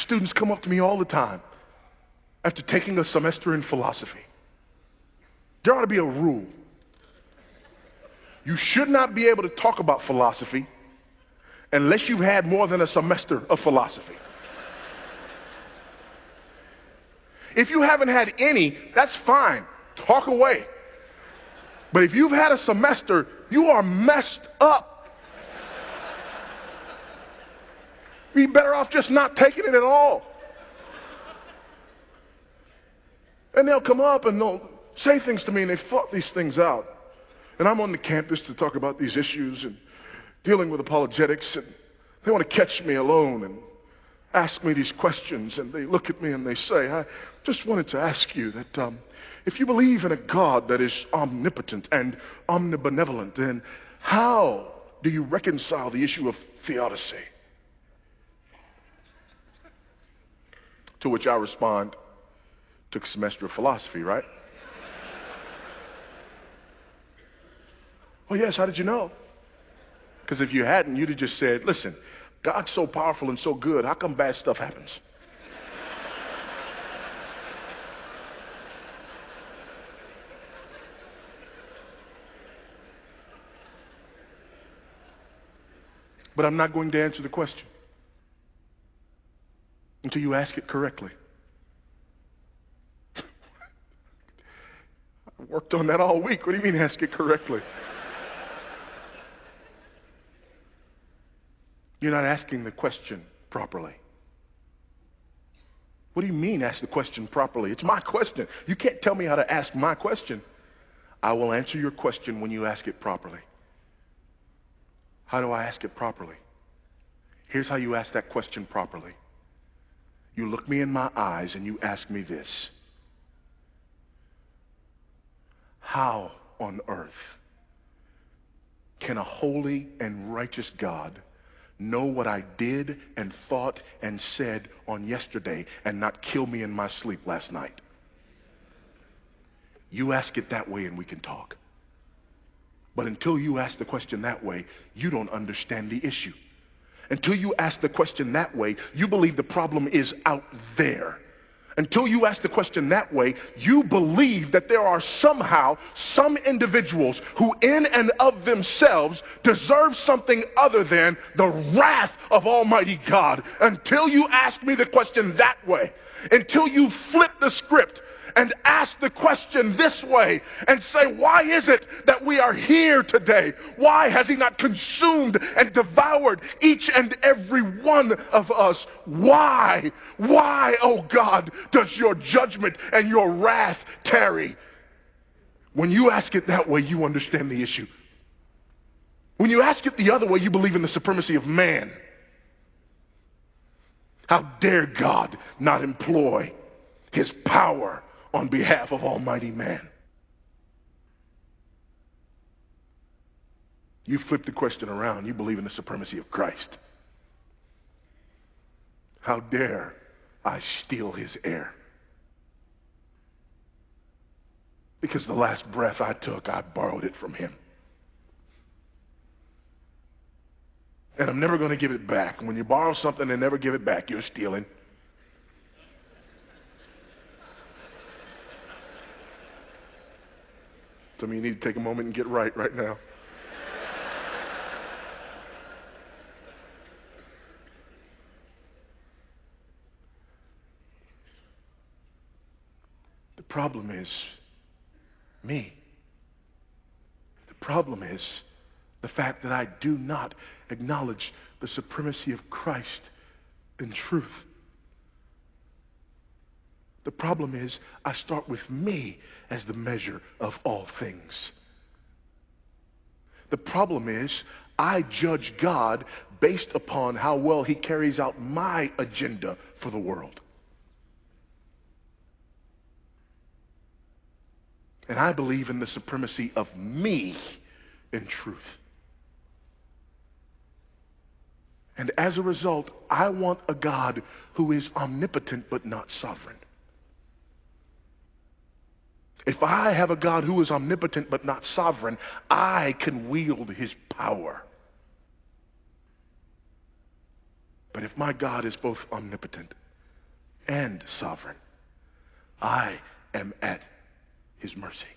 Students come up to me all the time after taking a semester in philosophy. There ought to be a rule. You should not be able to talk about philosophy unless you've had more than a semester of philosophy. If you haven't had any, that's fine. Talk away. But if you've had a semester, you are messed up. You'd be better off just not taking it at all. And they'll come up and they'll say things to me, and they've thought these things out. And I'm on the campus to talk about these issues and dealing with apologetics, and they want to catch me alone and ask me these questions, and they look at me and they say, I just wanted to ask you that if you believe in a God that is omnipotent and omnibenevolent, then how do you reconcile the issue of theodicy? To which I respond, took a semester of philosophy, right? Well, yes, how did you know? Because if you hadn't, you'd have just said, listen, God's so powerful and so good, how come bad stuff happens? But I'm not going to answer the question until you ask it correctly. I worked on that all week. What do you mean ask it correctly? You're not asking the question properly. What do you mean ask the question properly? It's my question. You can't tell me how to ask my question. I will answer your question when you ask it properly. How do I ask it properly? Here's how you ask that question properly. You look me in my eyes and you ask me this. How on earth can a holy and righteous God know what I did and thought and said on yesterday and not kill me in my sleep last night? You ask it that way and we can talk. But until you ask the question that way, you don't understand the issue. Until you ask the question that way, you believe the problem is out there. Until you ask the question that way, you believe that there are somehow some individuals who in and of themselves deserve something other than the wrath of Almighty God. Until you ask me the question that way, until you flip the script and ask the question this way and say, why is it that we are here today? Why has he not consumed and devoured each and every one of us? Why, oh God, does your judgment and your wrath tarry? When you ask it that way, you understand the issue. When you ask it the other way, you believe in the supremacy of man. How dare God not employ his power on behalf of almighty man? You flip the question around, you believe in the supremacy of Christ. How dare I steal his air? Because the last breath I took, I borrowed it from him. And I'm never going to give it back. When you borrow something and never give it back, you're stealing. Some of you need to take a moment and get right now. The problem is me. The problem is the fact that I do not acknowledge the supremacy of Christ in truth. The problem is I start with me as the measure of all things. The problem is I judge God based upon how well he carries out my agenda for the world. And I believe in the supremacy of me in truth. And as a result, I want a God who is omnipotent but not sovereign. If I have a God who is omnipotent but not sovereign, I can wield his power. But if my God is both omnipotent and sovereign. I am at his mercy.